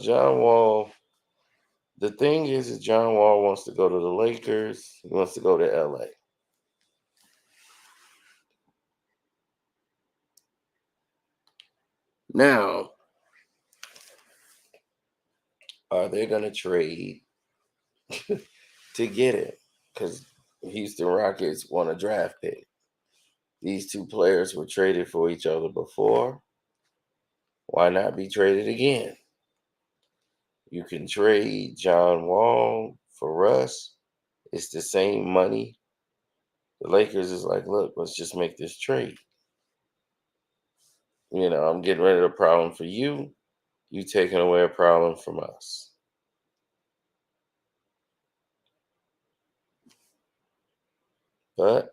John Wall. The thing is John Wall wants to go to the Lakers. He wants to go to LA. Now, are they going to trade to get it? Because Houston Rockets want a draft pick. These two players were traded for each other before. Why not be traded again? You can trade John Wall for Russ. It's the same money. The Lakers is like, look, let's just make this trade. I'm getting rid of the problem for you. You taking away a problem from us. But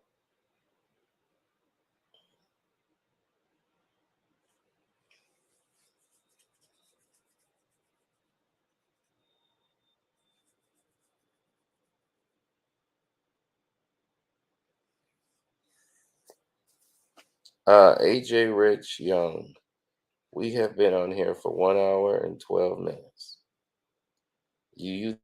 AJ Rich Young, we have been on here for 1 hour and 12 minutes. You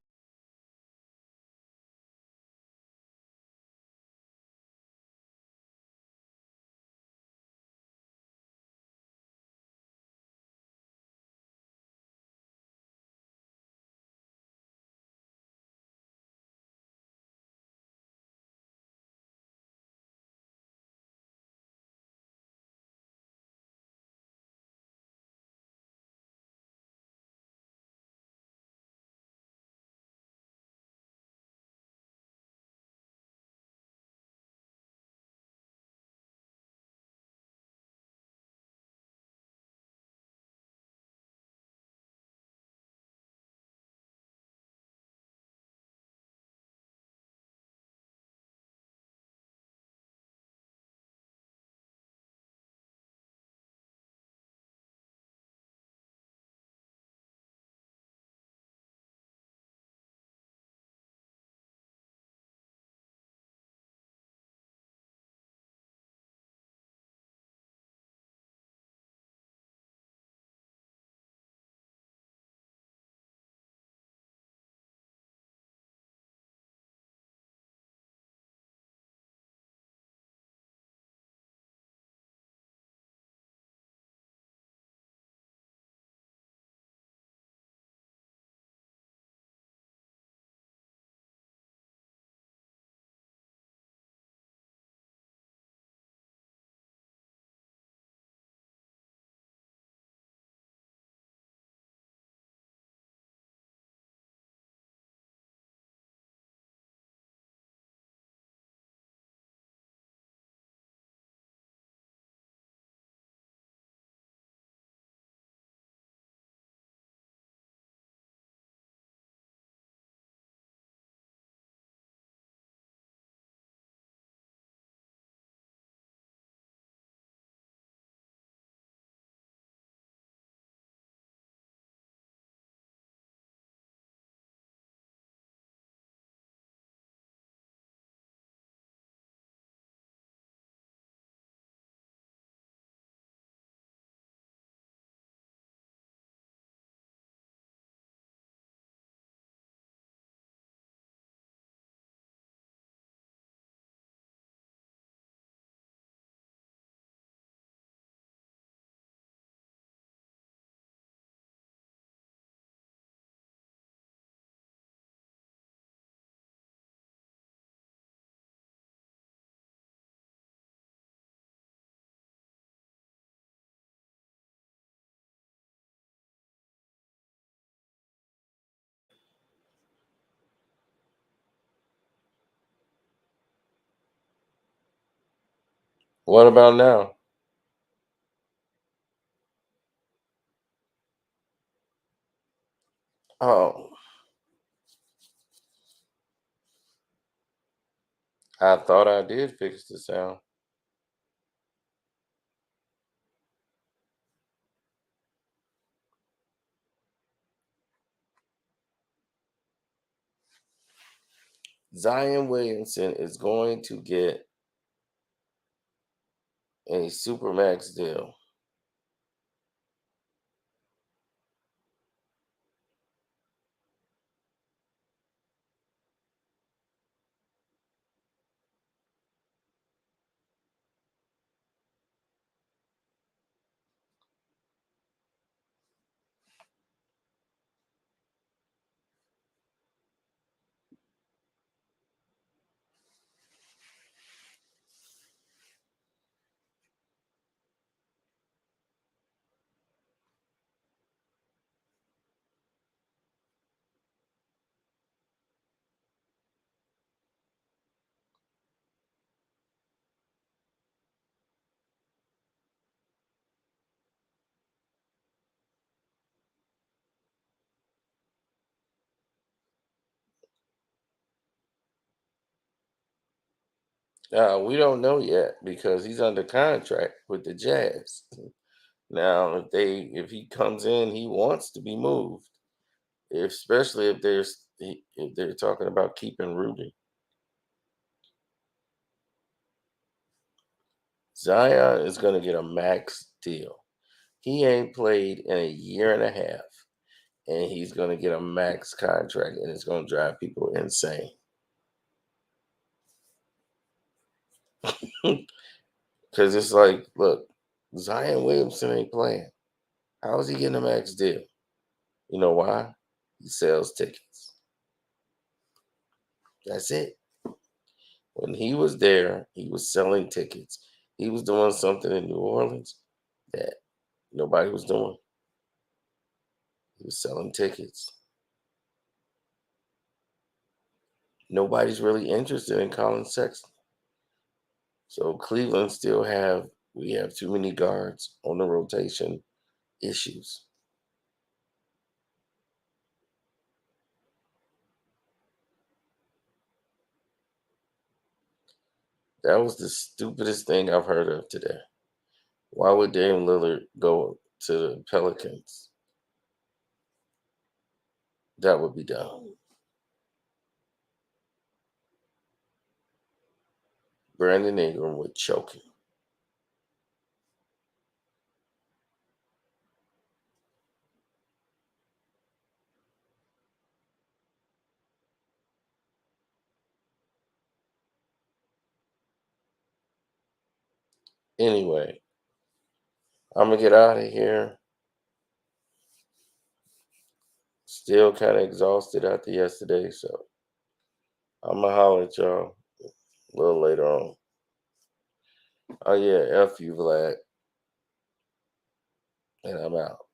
What about now? Oh, I thought I did fix the sound. Zion Williamson is going to get a supermax deal. We don't know yet because he's under contract with the Jazz. Now, if he comes in, he wants to be moved, especially if they're talking about keeping Rudy. Zion is going to get a max deal. He ain't played in a year and a half, and he's going to get a max contract, and it's going to drive people insane. Because it's like, look, Zion Williamson ain't playing. How is he getting a max deal? You know why? He sells tickets. That's it. When he was there, he was selling tickets. He was doing something in New Orleans that nobody was doing. He was selling tickets. Nobody's really interested in Colin Sexton. So Cleveland we have too many guards on the rotation issues. That was the stupidest thing I've heard of today. Why would Dame Lillard go to the Pelicans? That would be dumb. Brandon Ingram would choke him. Anyway, I'm gonna get out of here. Still kind of exhausted after yesterday, so I'm gonna holler at y'all a little later on. Oh yeah, F you, Vlad, and I'm out.